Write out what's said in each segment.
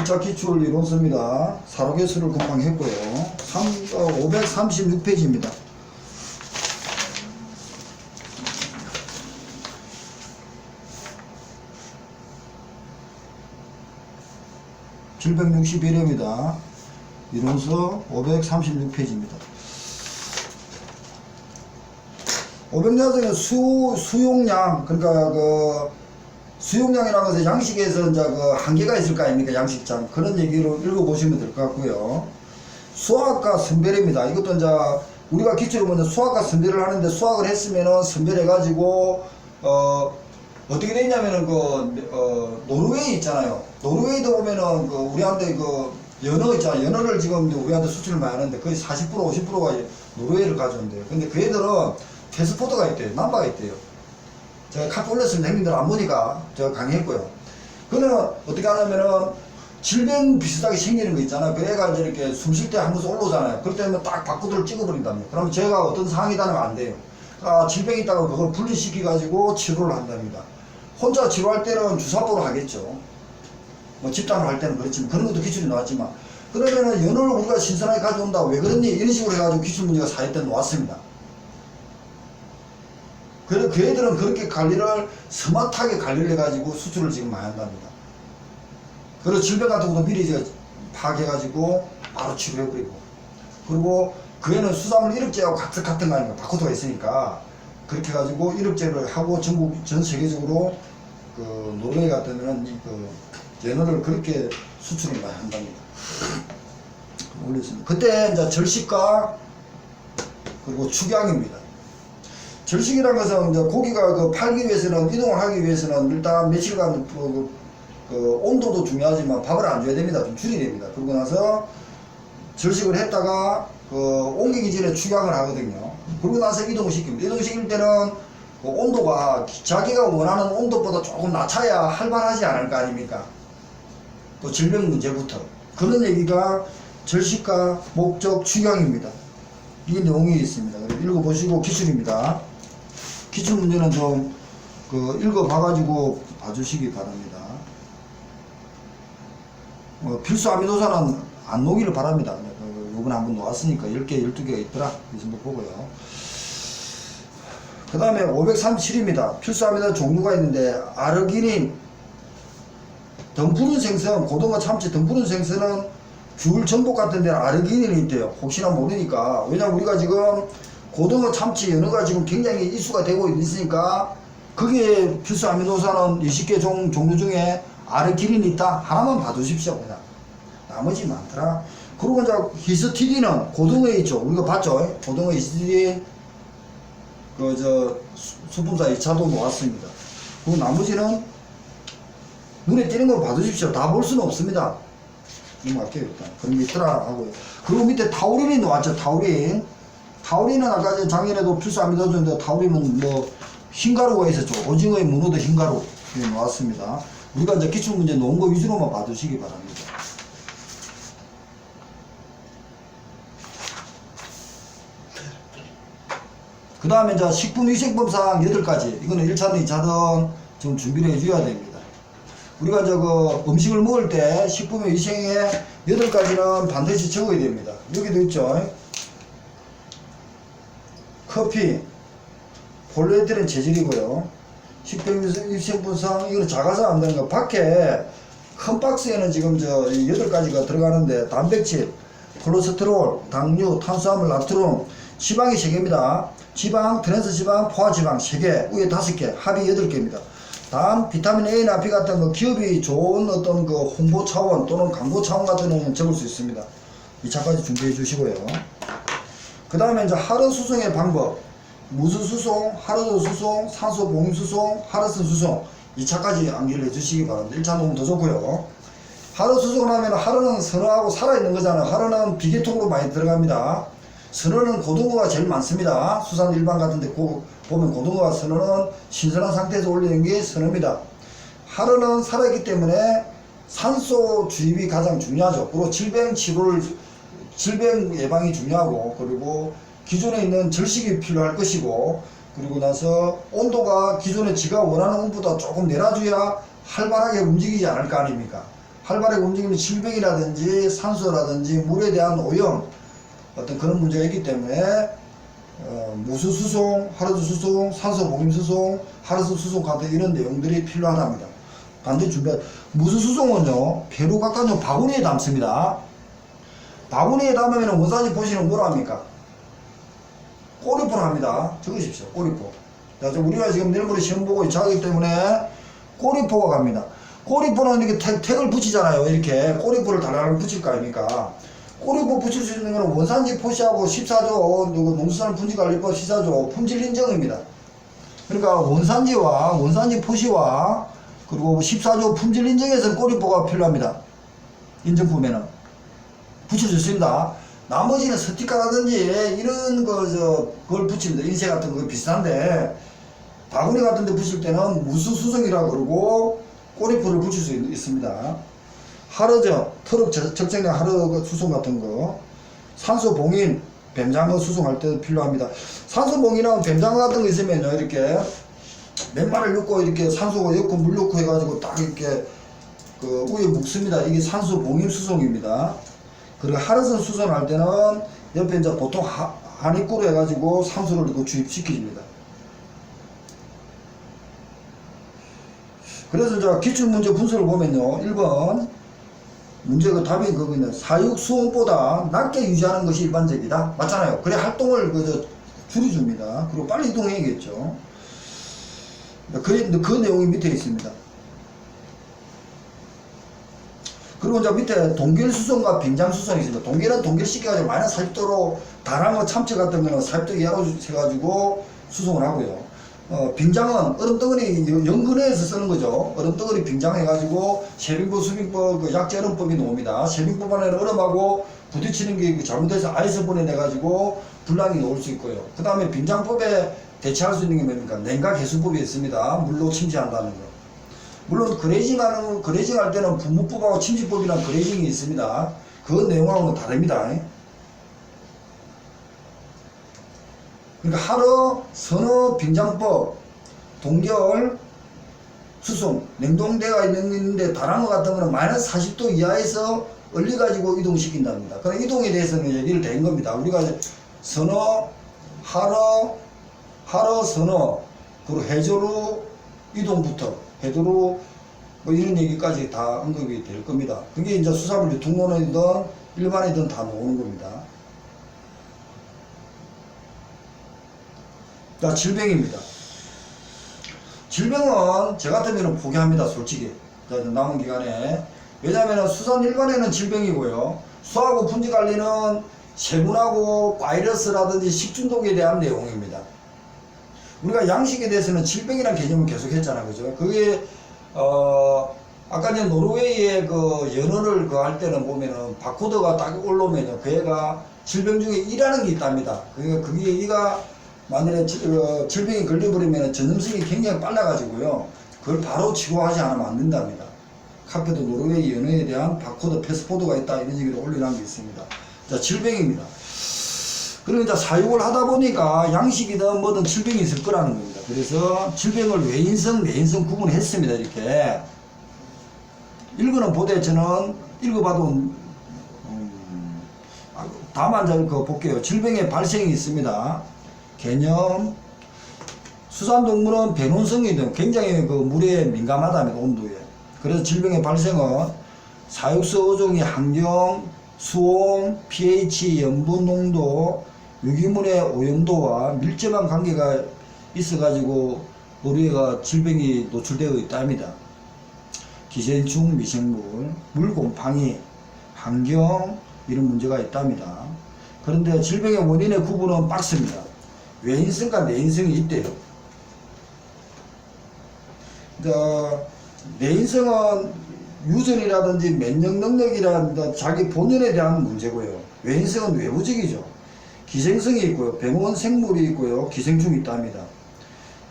2차 기출 이론서입니다. 사로개수를 금방 했고요. 536페이지입니다. (761회입니다) 이론서 536페이지입니다. 500야생의 수용량, 그러니까 수용량이라는 것은 양식에서 이제 한계가 있을 거 아닙니까? 양식장. 그런 얘기로 읽어보시면 될 것 같고요. 수학과 선별입니다. 이것도 이제 우리가 기초로 먼저 수학과 선별을 하는데, 수학을 했으면은 선별해가지고, 어떻게 되냐면은 노르웨이 있잖아요. 노르웨이도 보면은 우리한테 연어 있잖아요. 연어를 지금 우리한테 수출을 많이 하는데 거의 40% 50%가 노르웨이를 가져온대요. 근데 그 애들은 패스포트가 있대요. 남바가 있대요. 제가 카톡 올렸습니다. 형님들 안 보니까 제가 강의했고요. 그는 어떻게 하냐면은 질병 비슷하게 생기는 거 있잖아요. 그 애가 이제 이렇게 숨 쉴 때 한 번씩 올라오잖아요. 그럴 때면 딱 바코드를 찍어버린답니다. 그러면 제가 어떤 상황이다는 안 돼요. 질병이 있다고 그걸 분리시켜가지고 치료를 한답니다. 혼자 치료할 때는 주사포로 하겠죠. 뭐 집단으로 할 때는 그렇지만, 그런 것도 기술이 나왔지만, 그러면은 연어를 우리가 신선하게 가져온다. 왜 그러니? 이런 식으로 해가지고 기술 문제가 4회 때 놓았습니다. 그래서 그 애들은 그렇게 관리를 스마트하게 관리를 해가지고 수출을 지금 많이 한답니다. 그리고 질병 같은 것도 미리 제가 파악해가지고 바로 치료해버리고, 그리고 그 애는 수산물 이력제하고 같은 거 아닙니까? 바코드가 있으니까 그렇게 해가지고 이력제를 하고 전 세계적으로 노르웨이 같으면은 연어를 그렇게 수출을 많이 한답니다. 올렸습니다. 그때 이제 절식과 그리고 축양입니다. 절식이라는 것은 이제 고기가 팔기 위해서는, 이동을 하기 위해서는 일단 며칠간 온도도 중요하지만 밥을 안 줘야 됩니다. 좀 줄여야 됩니다. 그러고 나서 절식을 했다가 옮기기 전에 축양을 하거든요. 그러고 나서 이동을 시킵니다. 이동시킬 때는 온도가 자기가 원하는 온도보다 조금 낮춰야 활발하지 않을 거 아닙니까? 또 질병 문제부터. 그런 얘기가 절식과 목적 축양입니다. 이게 내용이 있습니다. 읽어보시고 기출입니다. 기출 문제는 좀 읽어봐가지고 봐주시기 바랍니다. 필수 아미노산은 안 녹이를 바랍니다. 요번에 한번 놓았으니까 10개, 12개가 있더라. 이 정도 보고요. 그 다음에 537입니다. 필수 아미노산 종류가 있는데, 아르기닌, 등푸른 생선, 고등어, 참치, 등푸른 생선은 귤, 전복 같은 데는 아르기닌이 있대요. 혹시나 모르니까. 왜냐면 우리가 지금 고등어, 참치, 연어가 지금 굉장히 이슈가 되고 있으니까, 거기에 필수 아미노산은 20개 종류 중에 아르기닌이 있다. 하나만 봐두십시오. 그냥. 나머지 많더라. 그리고 이제 히스티딘은 고등어에 있죠. 우리가 봤죠. 고등어 히스티딘, 수분사 2차도 놓았습니다. 그리고 나머지는 눈에 띄는 걸 봐두십시오. 다 볼 수는 없습니다. 넘어갈게요, 일단. 그런 게 있더라 하고요. 그리고 밑에 타우린이 나왔죠. 타우린. 타우린은 아까 작년에도 필수 아미노산인데, 타우린은 흰가루가 있었죠. 오징어의 문어도 흰가루. 이게 나왔습니다. 우리가 이제 기출문제 놓은 거 위주로만 봐두시기 바랍니다. 그 다음에 이제 식품위생법상 8가지. 이거는 1차든 2차든 좀 준비를 해줘야 됩니다. 우리가 이제 음식을 먹을 때 식품의 위생에 8가지는 반드시 적어야 됩니다. 여기도 있죠. 커피, 폴리에틸렌 재질이고요. 식품위생법상 이거는 작아서 안 되는 거. 밖에 큰 박스에는 지금 8가지가 들어가는데, 단백질, 콜레스테롤, 당류, 탄수화물, 나트륨, 지방이 3개입니다. 지방, 트랜스지방, 포화지방 3개, 위에 5개, 합이 8개입니다. 단, 비타민 A나 B 같은 기업이 좋은 어떤 홍보 차원 또는 광고 차원 같은 경우는 적을 수 있습니다. 2차까지 준비해 주시고요. 그 다음에 이제 하루 수송의 방법, 무수 수송, 하루도 수송, 산소 봉임 수송, 하루선 수송, 2차까지 암기를 해 주시기 바랍니다. 1차 놓으면 더 좋고요. 하루 수송을 하면 하루는 선어하고 살아있는 거잖아요. 하루는 비계통으로 많이 들어갑니다. 선어는 고등어가 제일 많습니다. 수산 일반 같은 데 보면 고등어와 선어는 신선한 상태에서 올리는 게 선어입니다. 하루는 살아있기 때문에 산소 주입이 가장 중요하죠. 그리고 질병 예방이 중요하고, 그리고 기존에 있는 절식이 필요할 것이고, 그리고 나서 온도가 기존에 지가 원하는 온도보다 조금 내려줘야 활발하게 움직이지 않을 거 아닙니까? 활발하게 움직이는 질병이라든지 산소라든지 물에 대한 오염 어떤 그런 문제가 있기 때문에 무수 수송, 하르스 수송, 산소 봉임 수송, 하르스 수송 같은 이런 내용들이 필요하답니다. 반드시 준비해. 무수 수송은요, 배로 깎아서 바구니에 담습니다. 바구니에 담으면 원산지 보시는 뭐라 합니까? 꼬리포를 합니다. 적으십시오. 꼬리포. 자, 우리가 지금 내일 모레 시험 보고 있기 때문에 꼬리포가 갑니다. 꼬리포는 이렇게 택을 붙이잖아요. 이렇게 꼬리포를 달라고 붙일 거 아닙니까? 꼬리포 붙일 수 있는 거는 원산지 표시하고 14조, 농수산물 품질관리법 14조 품질 인정입니다. 그러니까 원산지 표시와 그리고 14조 품질 인정에서 꼬리포가 필요합니다. 인정품에는 붙일 수 있습니다. 나머지는 스티커라든지 이런 그걸 붙입니다. 인쇄 같은 거 비슷한데 바구니 같은 데 붙일 때는 무수 수송이라고 그러고 꼬리포를 붙일 수 있습니다. 하르저, 트럭 적정량 하르 수송 같은 거, 산소 봉인, 뱀장어 수송할 때도 필요합니다. 산소 봉인하고 뱀장어 같은 거 있으면요, 이렇게 맨발을 넣고 이렇게 산소 넣고 물 넣고 해가지고 딱 이렇게 그 위에 묶습니다. 이게 산소 봉인 수송입니다. 그리고 하르선 수송할 때는 옆에 이제 보통 한입구로 해가지고 산소를 넣고 주입시켜줍니다. 그래서 이제 기출문제 분수를 보면요, 1번 문제 그 답이 그거는 사육 수온보다 낮게 유지하는 것이 일반적이다. 맞잖아요. 그래 활동을 줄여줍니다. 그리고 빨리 이동해야겠죠. 그 내용이 밑에 있습니다. 그리고 이제 밑에 동결 수송과 빙장 수송이 있습니다. 동결은 동결시켜가지고 마이너스 40도로 다랑어 참치 같은 거는 40도 이하로 해가지고 수송을 하고요. 빙장은 얼음덩어리 연근해서 쓰는 거죠. 얼음덩어리 빙장해가지고 쉐빙법, 수빙법, 그 약재얼음법이 나옵니다. 쉐빙법 안에는 얼음하고 부딪히는 게 잘못해서 아이스본에 내가지고 불량이 올 수 있고요. 그 다음에 빙장법에 대체할 수 있는 게 뭡니까? 냉각 해수법이 있습니다. 물로 침지한다는 거. 물론 그레이징 할 때는 분무법하고 침지법이랑 그레이징이 있습니다. 그 내용하고는 다릅니다. 그러니까 하루, 선어, 빙장법, 동결, 수송, 냉동대가 있는데 다른 것 같은 거는 마이너스 40도 이하에서 얼려가지고 이동시킨답니다. 그럼 이동에 대해서는 얘기를 된 겁니다. 우리가 선어, 하루, 선어, 그리고 해조류 이동부터, 해조류 뭐 이런 얘기까지 다 언급이 될 겁니다. 그게 이제 수산물 유통론이든 일반이든 다 나오는 겁니다. 자, 질병입니다. 질병은 저 같으면 포기합니다, 솔직히. 남은 기간에. 왜냐하면 수산 일반에는 질병이고요. 수하고 품질관리는 세균하고 바이러스라든지 식중독에 대한 내용입니다. 우리가 양식에 대해서는 질병이라는 개념을 계속 했잖아요. 그죠? 그게, 아까 이제 노르웨이의 그 연어를 할 때는 보면은 바코드가 딱 올라오면요. 그 애가 질병 중에 1라는 게 있답니다. 그게 얘가 만약에 질병이 걸려버리면 전염성이 굉장히 빨라가지고요. 그걸 바로 치료하지 않으면 안 된답니다. 카페도 노르웨이 연어에 대한 바코드, 패스포드가 있다. 이런 얘기를 올리는 게 있습니다. 자, 질병입니다. 그리고 이제 사육을 하다 보니까 양식이든 뭐든 질병이 있을 거라는 겁니다. 그래서 질병을 외인성, 내인성 구분했습니다. 이렇게. 읽어는 보되 저는 읽어봐도, 다만 저 볼게요. 질병의 발생이 있습니다. 개념. 수산동물은 배논성이든 굉장히 그 물에 민감하답니다. 온도에. 그래서 질병의 발생은 사육수 어종의 환경, 수온, pH, 염분 농도, 유기물의 오염도와 밀접한 관계가 있어가지고 우리가 질병이 노출되어 있답니다. 기생충, 미생물, 물 곰팡이, 환경 이런 문제가 있답니다. 그런데 질병의 원인의 구분은 빡습니다. 외인성과 내인성이 있대요. 내인성은 유전이라든지 면역 능력이라든지 자기 본연에 대한 문제고요. 외인성은 외부적이죠. 기생성이 있고요. 병원 생물이 있고요. 기생충이 있답니다.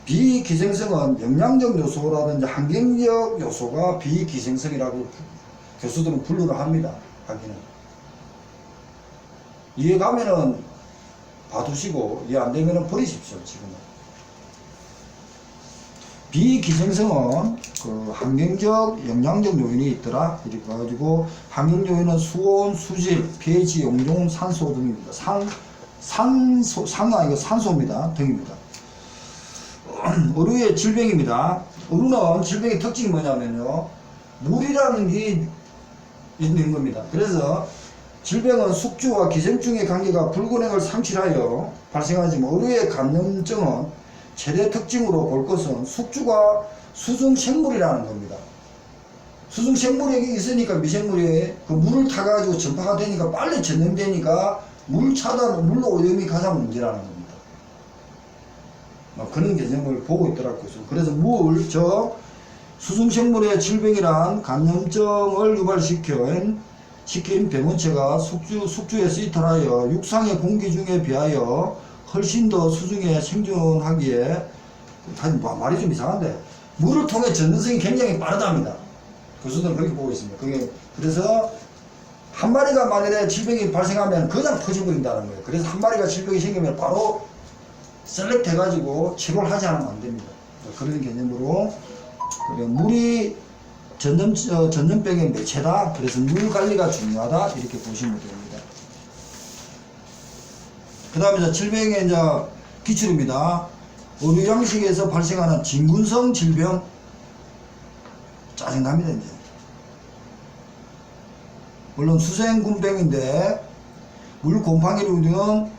비기생성은 영양적 요소라든지 환경적 요소가 비기생성이라고 교수들은 분류를 합니다. 하기는. 이해 가면은 봐두시고 이해 안 되면은 버리십시오. 지금은. 비기생성은 그 환경적, 영양적 요인이 있더라. 이렇게 가지고 환경 요인은 수온, 수질, pH, 용존, 산소 등입니다. 산소가 아니고 산소입니다. 등입니다. 어류의 질병입니다. 어류는 질병의 특징이 뭐냐면요, 물이라는 게 있는 겁니다. 그래서 질병은 숙주와 기생충의 관계가 불균형을 상실하여 발생하지만 어류의 감염증은 최대 특징으로 볼 것은 숙주가 수중생물이라는 겁니다. 수중생물이 있으니까 미생물이 그 물을 타가지고 전파가 되니까 빨리 전염되니까 물 차단, 물 오염이 가장 문제라는 겁니다. 그런 개념을 보고 있더라고요. 그래서 수중생물의 질병이란 감염증을 유발시킨 병원체가 숙주에 이탈하여 육상의 공기 중에 비하여 훨씬 더 수중에 생존하기에, 말이 좀 이상한데, 물을 통해 전염성이 굉장히 빠르답니다. 교수들은 그렇게 보고 있습니다. 그래서 한 마리가 만약에 질병이 발생하면 그냥 퍼져버린다는 거예요. 그래서 한 마리가 질병이 생기면 바로 셀렉트 해가지고 치료를 하지 않으면 안 됩니다. 그런 개념으로 물이 전염병의 매체다. 그래서 물 관리가 중요하다. 이렇게 보시면 됩니다. 그 다음에 질병의 기출입니다. 어류 양식에서 발생하는 진균성 질병. 짜증납니다, 이제. 물론 수생군병인데, 물 곰팡이로 인한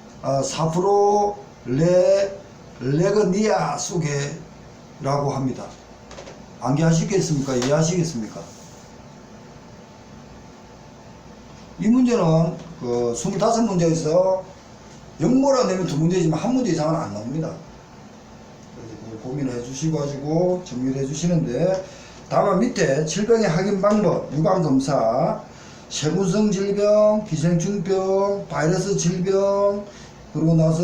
사프로 레그니아 속에라고 합니다. 암기하시겠습니까? 이해하시겠습니까? 이 문제는 그 25문제에서 영모라 내면 2문제지만 1문제 이상은 안 나옵니다. 그래서 고민해 주시고 가지고 정리를 해 주시는데, 다만 밑에 질병의 확인 방법, 유관검사, 세균성 질병, 기생충병, 바이러스 질병, 그러고 나서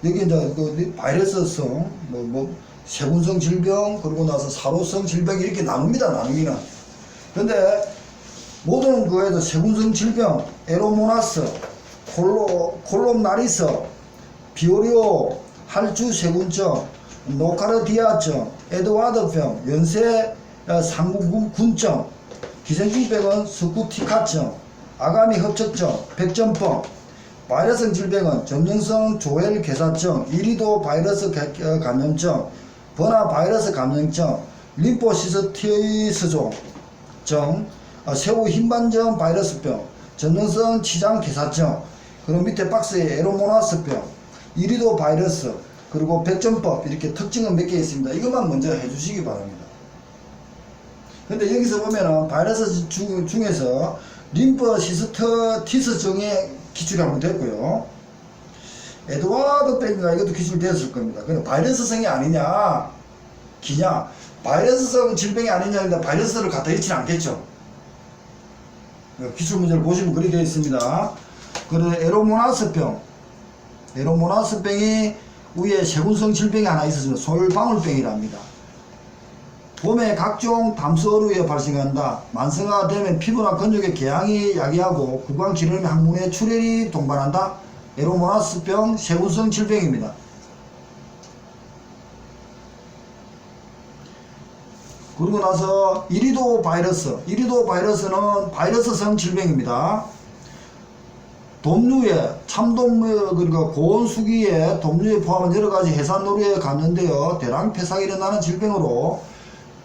여기 이제 그 바이러스성, 세균성 질병, 그러고 나서 사로성 질병 이렇게 나눕니다, 나누기는. 근데 모든 거에도 세균성 질병, 에로모나스, 콜롬나리스, 비오리오, 할주 세균증, 노카르디아증, 에드와드병, 연쇄 상구군증, 기생충병은 스쿠티카증, 아가미 흡착증, 백전병, 바이러스 질병은 점령성 조엘 괴사증, 이리도 바이러스 감염증, 버나 바이러스 감염증, 림포시스티스종, 새우 흰반점 바이러스병, 점령성 치장 괴사증, 그리고 밑에 박스에 에로모나스병, 이리도 바이러스, 그리고 백전법 이렇게 특징은 몇 개 있습니다. 이것만 먼저 해주시기 바랍니다. 근데 여기서 보면은 바이러스 중에서 림포시스티스종의 기출이 한번 됐고요. 에드와드병인가 이것도 기출되었을 겁니다. 근데 바이러스성이 아니냐, 기냐, 바이러스성 질병이 아니냐인데 바이러스를 갖다 잃지는 않겠죠. 기출 문제를 보시면 그렇게 되어 있습니다. 그리고 에로모나스병이 위에 세균성 질병이 하나 있었습니다. 솔방울병이랍니다. 봄에 각종 담수어류에 발생한다. 만성화되면 피부나 근육에 궤양이 야기하고 구강 기름의 항문에 출혈이 동반한다. 에로모나스병 세균성 질병입니다. 그리고 나서 이리도 바이러스는 바이러스성 질병입니다. 돕류에, 참돔류, 그러니까 고온수기에 돕류에 포함한 여러가지 해산노류에 감염되어 대량 폐사가 일어나는 질병으로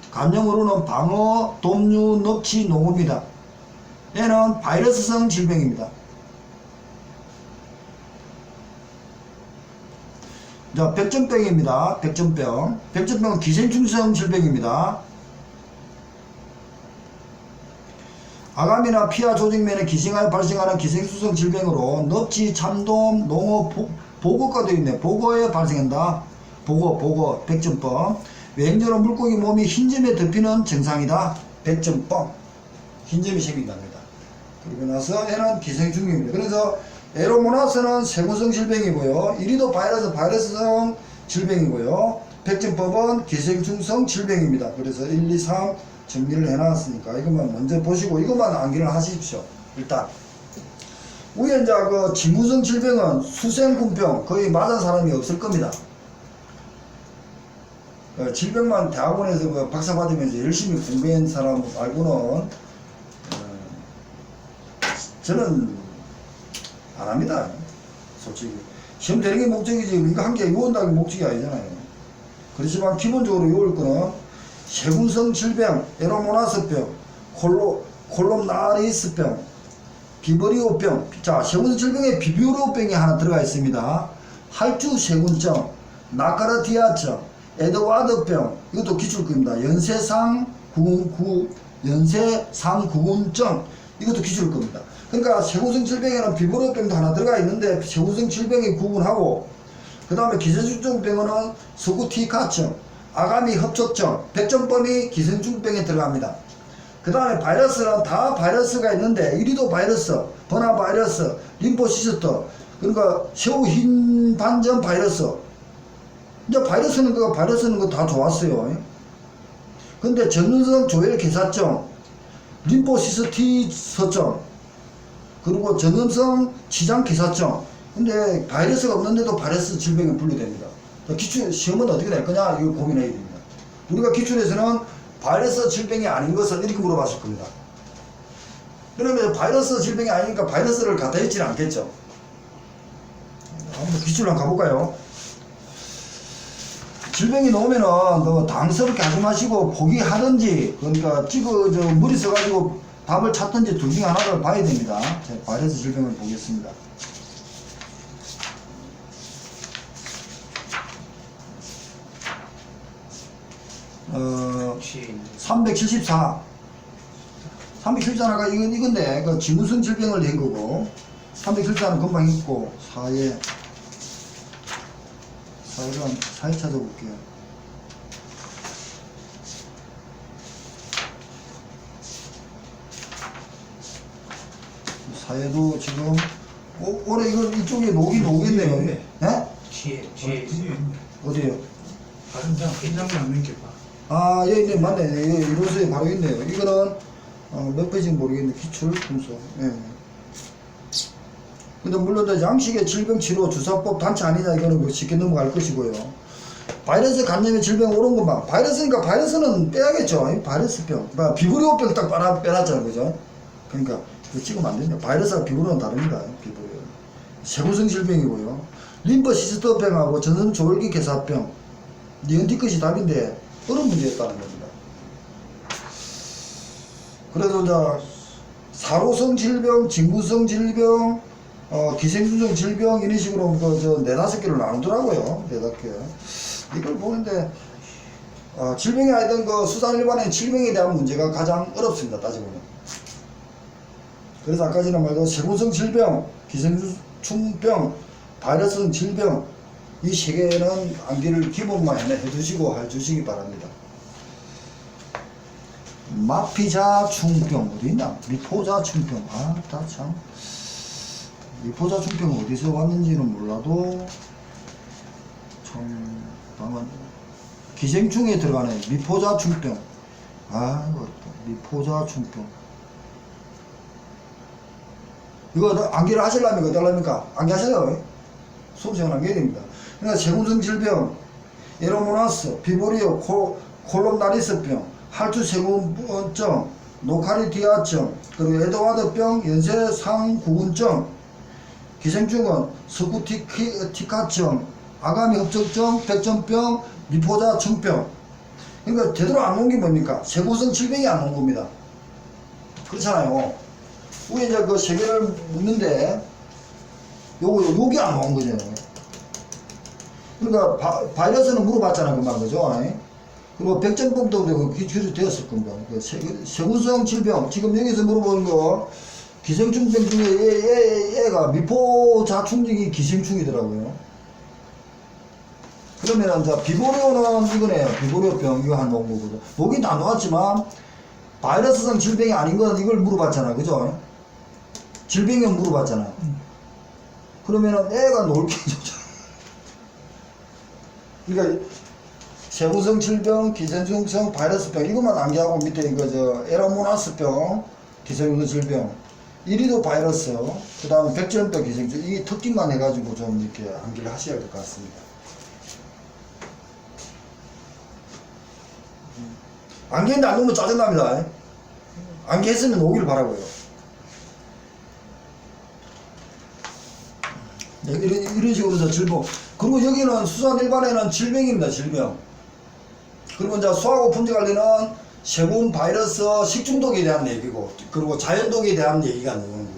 감염으로는 방어, 돕류, 넙치, 농어입니다. 얘는 바이러스성 질병입니다. 자, 백전병입니다. 백전병은 기생충성 질병입니다. 아가미나 피하 조직면에 기생하여 발생하는 기생수성 질병으로 넙치, 참돔, 농어, 보거가 되어 있네. 보거에 발생한다. 보거, 백전병. 외행적으로 물고기 몸이 흰점에 덮이는 증상이다. 백전병. 흰점이 생긴답니다. 그리고 나서 얘는 기생충입니다. 그래서 에로모나스는 세균성 질병이고요. 이리도 바이러스성 질병이고요. 백전법은 기생충성 질병입니다. 그래서 1, 2, 3 정리를 해놨으니까 이것만 먼저 보시고 이것만 암기를 하십시오. 일단 위에 이제 그 진균성 질병은 수생군병, 거의 맞은 사람이 없을 겁니다. 질병만 대학원에서 그 박사 받으면서 열심히 공부한 사람 말고는 저는 안 합니다. 솔직히 시험 되는 게 목적이지 이거 한 개 외운다는 게 목적이 아니잖아요. 그렇지만 기본적으로 외울 거는 세균성 질병, 에로모나스병, 콜롬나리스병, 비브리오병. 자, 세균성 질병에 비브리오병이 하나 들어가 있습니다. 할주세균증, 나카르티아증, 에드와드병, 이것도 기출급입니다. 연쇄상구군증, 이것도 기출급입니다. 그러니까 세균성 질병에는 비브리오병도 하나 들어가 있는데 세균성 질병이 구분하고, 그 다음에 기생충병은 스쿠티카증, 아가미 협착증, 백전범이 기생충병에 들어갑니다. 그 다음에 바이러스는 다 바이러스가 있는데 이리도 바이러스, 버나 바이러스, 림포시스트, 그러니까 새우 흰 반전 바이러스. 이제 바이러스는 거 다 좋았어요. 근데 전문성 조혈 개사증, 림포시스티서증, 그리고 전염성 지장 개사증. 근데 바이러스가 없는데도 바이러스 질병에 분류됩니다. 기출 시험은 어떻게 될 거냐 이거 고민해야 됩니다. 우리가 기출에서는 바이러스 질병이 아닌 것을 이렇게 물어봤을 겁니다. 그러면 바이러스 질병이 아니니까 바이러스를 갖다 있지는 않겠죠. 한번 기출로 한번 가볼까요? 질병이 나오면은 너 당스럽게 하지 마시고 포기하든지, 그러니까 무리 써가지고 답을 찾든지 둘 중에 하나를 봐야 됩니다. 자, 바이러스 질병을 보겠습니다. 374. 374가 이건데, 그 지문성 질병을 낸 거고, 374는 금방 있고, 4회 찾아볼게요. 사회도 지금, 올해 이쪽에 녹이 오겠네요. 네? 뒤에 어디에요? 다른 장 회장이 안 넘겨봐. 아, 예, 있네, 맞네. 예, 이로서에 바로 있네요. 이거는, 몇 페이지인지 모르겠는데, 기출, 분석. 예. 근데 물론, 양식의 질병 치료 주사법 단체 아니냐, 이거는 뭐 쉽게 넘어갈 것이고요. 바이러스 감염의 질병 옳은 것만. 바이러스니까 바이러스는 빼야겠죠. 바이러스병. 비브리오병 딱 빼놨잖아요. 그죠? 그러니까, 이거 찍으면 안 됩니다. 바이러스와 비브리오는 다릅니다. 비브리오. 세균성 질병이고요. 림포시스트병하고 전선 조혈기 개사병. 니은 뒤끝이 답인데, 그런 문제였다는 겁니다. 그래도 이제 사로성 질병, 진구성 질병, 기생충성 질병 이런 식으로 네다섯 개로 나누더라고요. 네다섯 개. 이걸 보는데 질병이 아니던 수산일반의 질병에 대한 문제가 가장 어렵습니다. 따지보면. 그래서 아까 전에 말도 세균성 질병, 기생충병, 바이러스성 질병 이 세 개는 암기를 기본만 해주시기 바랍니다. 마피자충병 어디 있나? 미포자충병. 다 참. 미포자충병 어디서 왔는지는 몰라도 참 방금 기생충에 들어가네. 미포자충병. 미포자충병. 이거 암기를 하시려면 어떻게 합니까? 암기하시려고요? 수업시간 암기해야 됩니다. 그러니까 세균성 질병, 에로모나스, 비보리오, 콜롬나리스병, 할주세균증, 노카리디아증, 그리고 에드와드병, 연쇄상구군증, 기생충은 스쿠티카증, 아가미 협착증, 백전병, 미포자충병. 그러니까 제대로 안 온 게 뭡니까? 세균성 질병이 안 온 겁니다. 그렇잖아요. 우리 이제 그 세 개를 묻는데 요게 안 온 거죠. 그러니까 바이러스는 물어봤잖아, 금방, 그죠? 그리고 백전병도 기출이 되었을 겁니다. 세균성 질병, 지금 여기서 물어보는 거, 기생충병 중에 얘가 미포자충증이 기생충이더라고요. 그러면 이제 비보리오는 이거네요. 비보리오병, 이거 한 온 거거든. 녹이 다 나왔지만, 바이러스성 질병이 아닌 거는 이걸 물어봤잖아, 그죠? 질병은 물어봤잖아. 그러면은 애가 놀게 해줬잖아. 그러니까 세균성 질병, 기생충성, 바이러스병 이것만 암기하고 밑에 에라모나스병, 기생충성 질병, 이리도 바이러스, 그 다음에 백전병, 기생충 이 특징만 해가지고 좀 이렇게 암기를 하셔야 될 것 같습니다. 안개인데 안 놓으면 짜증납니다. 안개 했으면 오기를 바라고요. 네, 이런 식으로 저 질병. 그리고 여기는 수산 일반에는 질병입니다. 질병. 그리고 이제 소하고 품질 관리는 세균, 바이러스, 식중독에 대한 얘기고, 그리고 자연독에 대한 얘기가 나오는 거고.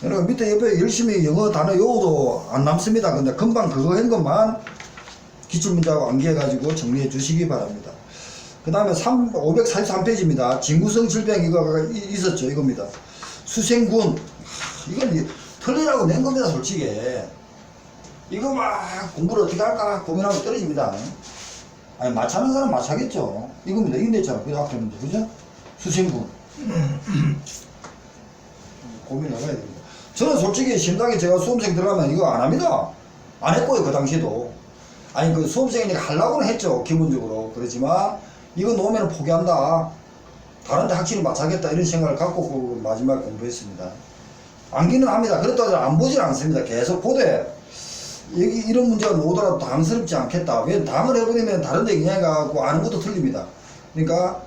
그러니까 밑에 옆에 열심히 영어 단어 요도 안 남습니다. 근데 금방 그거 한 것만 기출문제하고 암기해가지고 정리해 주시기 바랍니다. 그 다음에 543페이지입니다. 진구성 질병 이거 있었죠. 이겁니다. 수생군. 이건 틀리라고 낸 겁니다. 솔직히. 이거 막 공부를 어떻게 할까 고민하고 떨어집니다. 아니, 마차는 사람 마차겠죠. 이겁니다. 이거 냈잖아. 그 앞에 문제. 그죠? 수생군. 고민을 해봐야 됩니다. 저는 솔직히 심당에 제가 수험생 들어가면 이거 안 합니다. 안 했고요. 그 당시에도. 아니, 그 수험생이니까 하려고는 했죠. 기본적으로. 그렇지만 이거 놓으면 포기한다. 다른데 확실히 맞추겠다. 이런 생각을 갖고 그 마지막에 공부했습니다. 암기는 합니다. 그렇다고 안 보질 않습니다. 계속 보되 여기 이런 문제가 나오더라도 당황스럽지 않겠다. 왜 당을 해버리면 다른 데 그냥 가고 아는 것도 틀립니다. 그러니까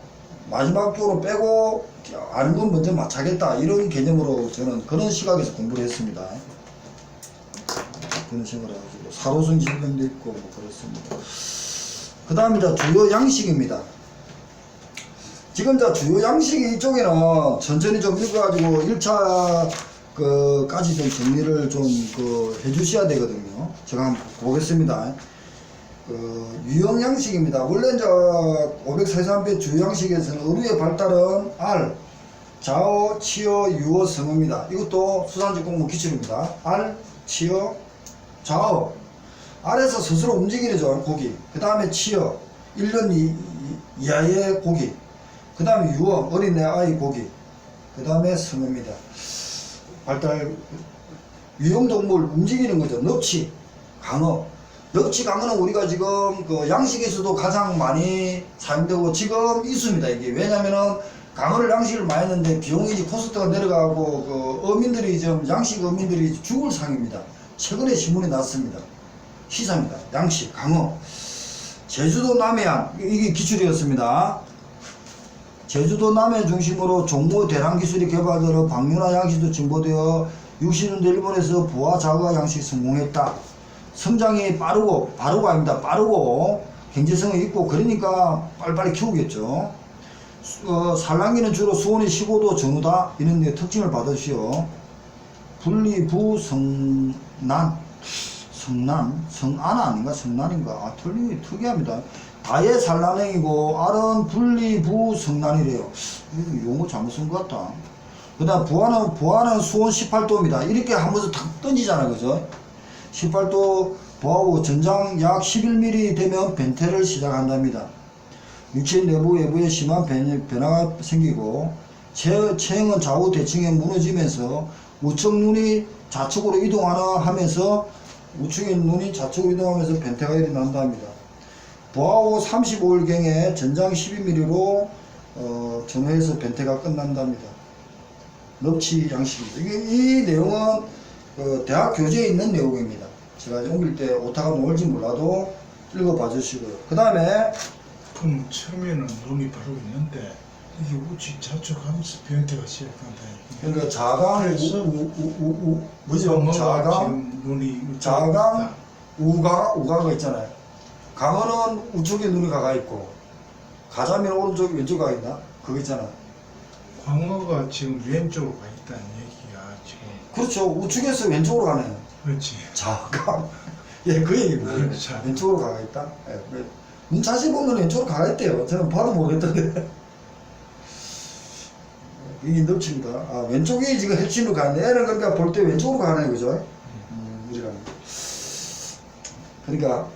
마지막 쪽으로 빼고 아는 건 먼저 맞추겠다. 이런 개념으로 저는 그런 시각에서 공부를 했습니다. 그런 생각을 해가지고 사로성 질병도 있고 뭐 그렇습니다. 그 다음에 주요 양식입니다. 지금 주요 양식이 이쪽에는 천천히 좀 읽어가지고 1차 까지 좀 정리를 좀 해 주셔야 되거든요. 제가 한번 보겠습니다. 유형 양식입니다. 원래 이제 543배 주요 양식에서는 어류의 발달은 알, 자어, 치어, 유어, 성어입니다. 이것도 수산직공부 기출입니다. 알, 치어, 자어. 알에서 스스로 움직이는 고기. 그 다음에 치어, 1년 이하의 고기. 그 다음에 유어, 어린애 아이 고기. 그 다음에 성어입니다. 발달, 유형동물 움직이는 거죠. 넙치, 강어. 넙치, 강어는 우리가 지금 그 양식에서도 가장 많이 사용되고 지금 있습니다. 이게 왜냐면은 강어를 양식을 많이 했는데 비용이 코스트가 내려가고 그 어민들이 좀 양식 어민들이 죽을 상입니다. 최근에 신문에 났습니다. 시사입니다. 양식, 강어. 제주도 남해안, 이게 기출이었습니다. 제주도 남해 중심으로 종모 대량 기술이 개발되어 방류나 양식도 증보되어 60년대 일본에서 부화 자가 양식 성공했다. 성장이 바르고 아닙니다. 빠르고 경제성이 있고 그러니까 빨리빨리 키우겠죠. 산란기는 주로 수온이 15도 전후다. 이런 데 특징을 받으시오. 분리부 성난 아닌가? 성난인가? 아, 틀림이 특이합니다. 다의 산란행이고 알은 분리부 성난이래요. 용어 잘못 쓴 것 같다. 그 다음 부화는 수온 18도입니다. 이렇게 한 번씩 탁 던지잖아요. 그죠? 18도 부화후 전장 약 11mm 되면 변태를 시작한답니다. 육체 내부 외부에 심한 변화가 생기고 체형은 좌우 대칭에 무너지면서 우측 눈이 좌측으로 이동하면서 우측의 눈이 좌측으로 이동하면서 변태가 일어난답니다. 부화후 35일경에 전장 12mm로 전후해서 변태가 끝난답니다. 넙치 양식입니다. 이 내용은 대학 교재에 있는 내용입니다. 제가 옮길 때 오타가 나올지 몰라도 읽어봐 주시고요. 그 다음에 그럼 처음에는 눈이 바로 있는데 이게 우측 좌측하면서 변태가 시작한다. 그러니까 자강 뭐죠? 자강 우가가 있잖아요. 강어는 우측에 눈이 가가 있고 가자미는 오른쪽 왼쪽 가 있나? 그거 있잖아. 광어가 지금 왼쪽으로 가 있다는 얘기가 지금. 그렇죠. 우측에서 왼쪽으로 가네요. 그렇지. 자강. 예, 그 얘기입니다. 그렇죠. 왼쪽으로 가가 있다. 예, 문자시 보면 왼쪽으로 가가 있대요. 저는 봐도 모르겠던데. 이게 넙치입니다. 아, 왼쪽이 지금 핵심으로 가네. 얘는 그러니까 볼 때 왼쪽으로 가네, 그죠? 우리가. 그러니까,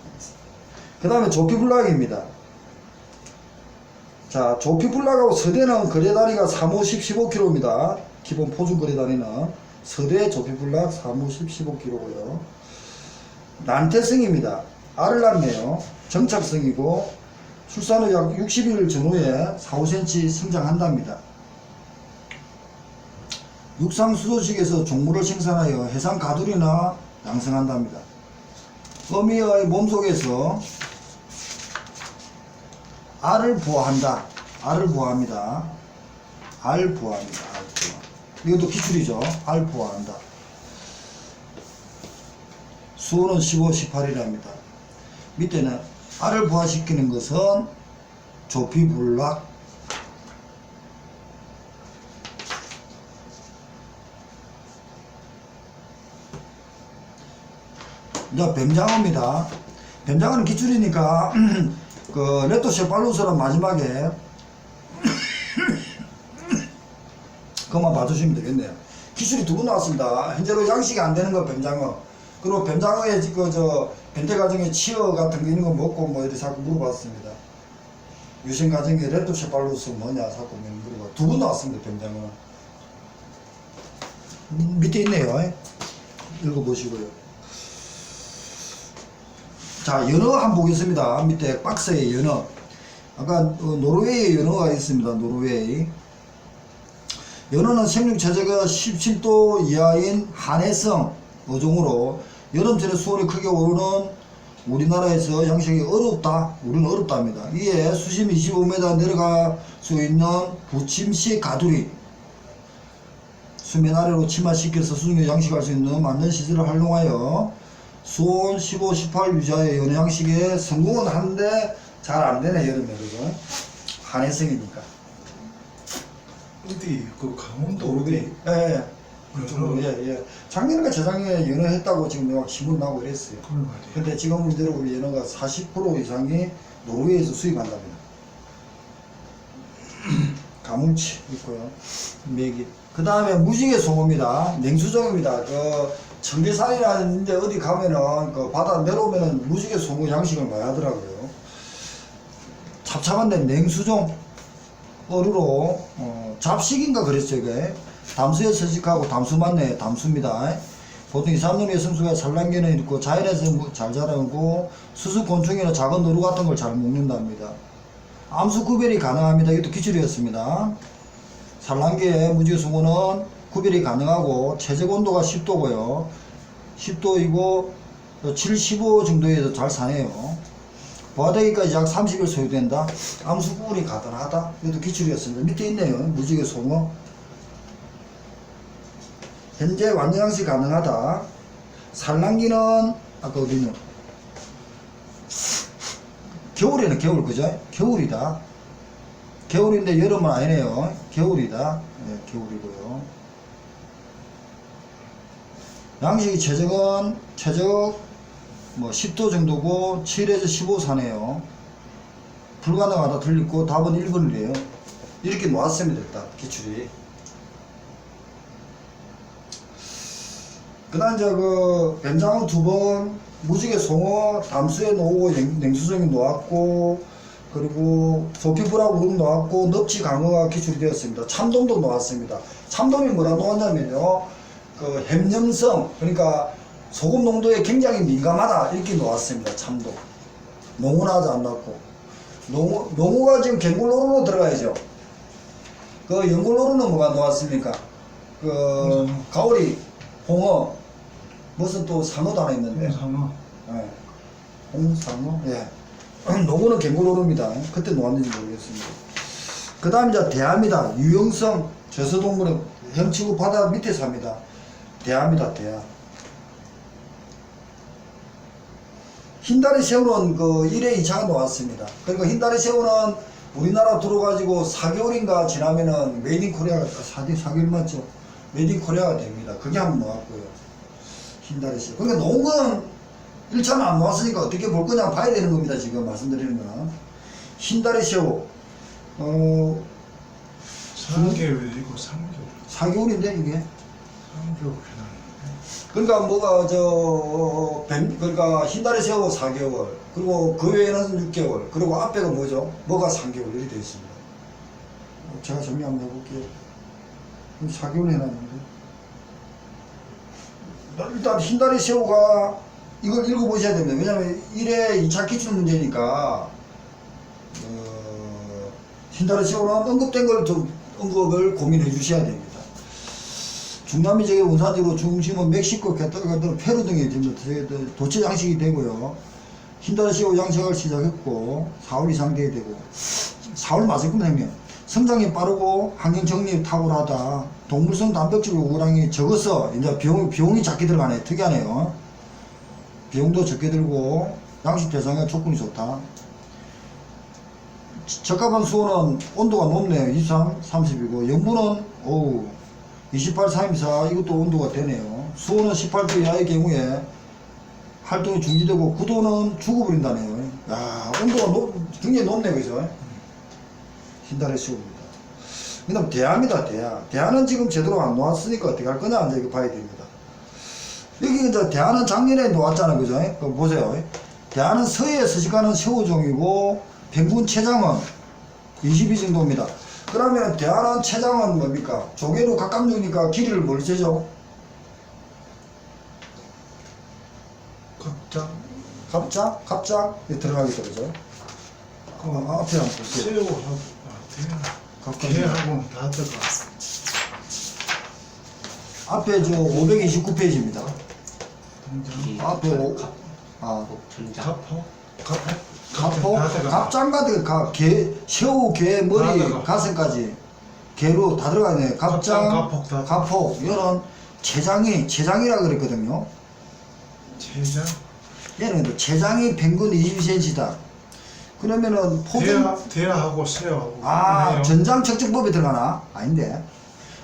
그 다음에 조피블락입니다. 자, 조피블락하고 서대는 거래다리가 350, 15kg입니다. 기본 포준 거래다리는. 서대 조피블락 350, 15kg고요. 난태성입니다. 알을 낳네요. 정착성이고, 출산 후 약 60일 전후에 4, 5cm 성장한답니다. 육상 수조식에서 종물을 생산하여 해상 가두리나 양성한답니다. 어미의 몸속에서 R을 부호한다. R을 부호합니다. R 부호합니다. R 부호. 이것도 기출이죠. R 부호한다. 수호는 15, 18이랍니다. 밑에는 R을 부호시키는 것은 조피불락, 이제 뱀장어입니다. 뱀장어는 기출이니까 그 레토셰팔루스는 마지막에 그것만 봐주시면 되겠네요. 기출이 2번 나왔습니다. 현재로 양식이 안 되는 거 뱀장어. 그리고 뱀장어의 저 변태 과정에 치어 같은 거 있는 거 먹고 뭐 이렇게 자꾸 물어봤습니다. 유생 과정에 레토셰팔루스 뭐냐 자꾸 물어봐. 2번 나왔습니다. 뱀장어. 밑에 있네요. 읽어보시고요. 자, 연어 한번 보겠습니다. 밑에 박스에 연어. 아까 노르웨이 연어가 있습니다. 노르웨이. 연어는 생육 체제가 17도 이하인 한해성 어종으로 여름철에 수온이 크게 오르는 우리나라에서 양식이 어렵다. 우리는 어렵답니다. 이에 수심 25m 내려갈 수 있는 부침시 가두리, 수면 아래로 침하시켜서 수중에 양식할 수 있는 맞는 시설을 활용하여 수온 15, 18 유자의 연어 양식에 성공은 하는데 잘 안되네. 여름에. 그죠? 한해성이니까. 어디 그 강원도 노르웨이. 어디 예. 그쪽으로. 예. 작년인가 재작년에 연어 했다고 지금 막 신문 나오고 이랬어요. 그걸 말이야. 근데 지금 문제로 우리 연어가 40% 이상이 노르웨이에서 수입한답니다. 가물치 있고요. 메기. 그 다음에 무지개 송어입니다. 냉수정입니다. 그 청계산이라는데 어디 가면은 그 바다 내려오면은 무지개 송어 양식을 많이 하더라고요. 찹찹한데 냉수종 어류로 잡식인가 그랬어요. 이게 담수에 서식하고 담수 맞네. 담수입니다. 보통 2, 3년의 성수가 산란계는 있고 자연에서 잘 자라고 수수곤충이나 작은 어류 같은 걸 잘 먹는답니다. 암수 구별이 가능합니다. 이것도 기출이었습니다. 산란계의 무지개 송어는 구별이 가능하고 최저온도가 10도고요. 10도이고 75 정도에서 잘 사네요. 부화되기까지 약 30일 소요된다. 암수 구분이 가능하다. 이것도 기출이었습니다. 밑에 있네요. 무지개 송어. 현재 완전 양식 가능하다. 산란기는 아까 어디냐? 겨울에는 겨울 그죠? 겨울이다. 겨울인데 여름은 아니네요. 겨울이다. 네, 겨울이고요. 양식이 최적 뭐 10도 정도고 7에서 15 사네요. 불가능하다 틀리고 답은 1번이래요. 이렇게 놓았습니다. 일단 기출이. 그 다음 그 뱀장어 2번, 무지개 송어 담수에 놓고 냉수정이 놓았고, 그리고 소피불하고 우럭 놓았고, 넙치 강어가 기출이 되었습니다. 참돔도 놓았습니다. 참돔이 뭐라 놓았냐면요, 그 햄염성, 그러니까 소금 농도에 굉장히 민감하다 이렇게 놓았습니다. 참돔. 농어는 하지 않았고, 농어가 지금 갱굴로로로 들어가야죠. 그 연골로로는 뭐가 놓았습니까? 그 가오리, 홍어, 무슨 또 상어도 하나 있는데. 홍상어. 예. 홍상어? 예. 농어는 갱굴로로입니다. 그때 놓았는지 모르겠습니다. 그 다음 이제 대하입니다. 유형성 저서동물의 형치구 바다 밑에 삽니다. 대하입니다. 대하. 흰다리 새우는 그 1회 2차가 놓았습니다. 그리고 흰다리 새우는 우리나라 들어가지고 4개월인가 지나면은 메이드 인 코리아가 4개월 맞죠? 메이드 인 코리아가 됩니다. 그게 한번 놓았고요. 흰다리 새우. 그러니까 놓은 건 1차는 안 놓았으니까 어떻게 볼 거냐 봐야 되는 겁니다. 지금 말씀드리는 거는. 흰다리 새우. 4개월이고 3개월. 4개월인데 이게. 3개월 지났는데. 그러니까 뭐가 그러니까 흰다리 새우 4개월, 그리고 그 외에는 6개월, 그리고 앞에가 뭐죠? 뭐가 3개월 이렇게 되어 있습니다. 제가 정리 한번 해볼게요. 4개월 해놨는데. 일단 흰다리 새우가 이걸 읽어보셔야 됩니다. 왜냐면 1회 2차 기출 문제니까 흰다리 새우는 언급된 걸 좀 언급을 고민해 주셔야 됩니다. 중남미 지역의 원산지로 중심은 멕시코, 게타르 페루 등이 도체 양식이 되고요. 흰달 CO 양식을 시작했고 4월 이상 돼야 되고 4월 맞을 겁니다 형님. 성장이 빠르고 환경 정립 탁월하다. 동물성 단백질 요구량이 적어서 이제 비용이 작게 들어가네. 특이하네요. 비용도 적게 들고 양식 대상에 조건이 좋다. 적합한 수온은 온도가 높네요. 23, 30이고 염분은 28, 34 이것도 온도가 되네요. 수온은 18도 이하의 경우에 활동이 중지되고 구도는 죽어버린다네요. 야, 온도가 굉장히 높네, 그죠? 흰달의 시호입니다. 그 다음 대하입니다, 대하. 대하는 지금 제대로 안 놓았으니까 어떻게 할 거냐, 이제 이거 봐야 됩니다. 여기 이제 대하는 작년에 놓았잖아요, 그죠? 그거 보세요. 대하는 서해에 서식하는 새우종이고, 평균 체장은 22 정도입니다. 그러면 대하는 체장은 뭡니까? 조개로 갑각류니까 길이를 뭘 재죠? 갑작? 들어가겠죠, 그죠? 앞에 한번 보세요. 새우하고 게하고는 다 들어가. 앞에 저 529페이지입니다. 앞에 전장. 가포, 갑장까지 새우, 게, 머리, 들어가. 가슴까지 게로 다 들어가네. 갑장, 가폭 다 가포, 이거는 체장이라 그랬거든요. 체장. 얘는 또 체장이 평균 22cm다. 그러면은 포경 대하하고 새우하고. 전장 측정법에 들어가나? 아닌데.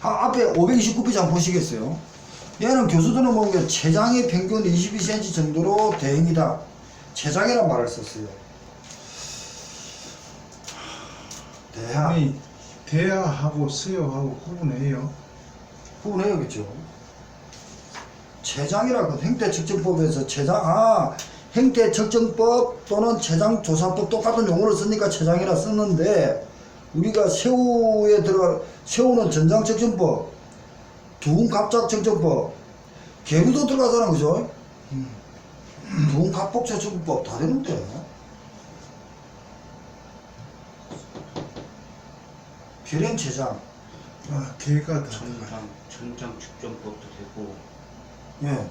앞에 529페이지 한번 보시겠어요? 얘는 교수들은 보면 체장이 평균 22cm 정도로 대형이다. 체장이란 말을 썼어요. 대하. 아니, 대하하고 새우하고 구분해요. 구분해야겠죠. 체장이라 그 행태측정법에서 행태측정법 또는 체장조사법 똑같은 용어를 쓰니까 체장이라 썼는데 우리가 새우는 전장측정법, 두음갑작측정법, 개류도 들어가잖아, 그죠? 두음갑복측정법 다 되는데. 계량체장. 개가 다 전장 측정법도 되고. 예.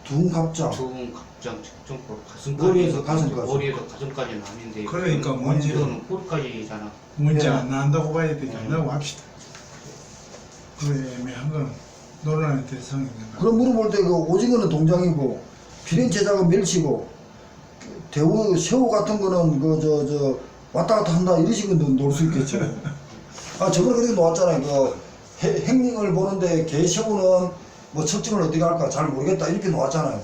두음갑작. 좋은 갑장 측정법 머리에서 가슴까지. 머리에서 가슴까지는 아닌데. 그러니까 뭔지 이거는 폴까지잖아. 문제 예. 안 난다고 봐야 되지 않나고 합시다. 그 애매한 건 논란의 대상이 되는 거야. 그럼 물어볼 때 그 오징어는 동장이고 비린체장은 멸치고 새우 같은 거는 왔다 갔다 한다 이런 식으로 놓을 수 있겠죠. 저번에 그렇게 놓았잖아요. 행링을 보는데 개 새우는 뭐 측정을 어떻게 할까 잘 모르겠다 이렇게 놓았잖아요.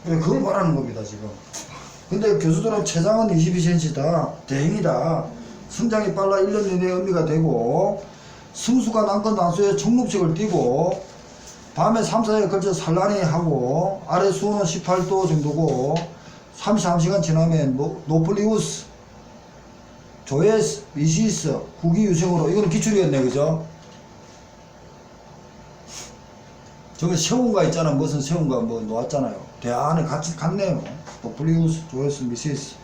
그걸 말하는 겁니다 지금. 근데 교수들은 체장은 22cm다 대형이다. 성장이 빨라 1년 이내에 음미가 되고 승수가 남건 난수에 청록색을 띠고 밤에 3, 4일에 걸쳐 산란이 하고 아래 수온은 18도 정도고 33시간 지나면 노플리우스, 조에스, 미시스, 후기 유생으로 이거는 기출이었네, 그죠? 저기 새우인가 있잖아. 무슨 새우인가 뭐 놓았잖아요. 대안에 같이 갔네요. 노플리우스, 조에스, 미시스.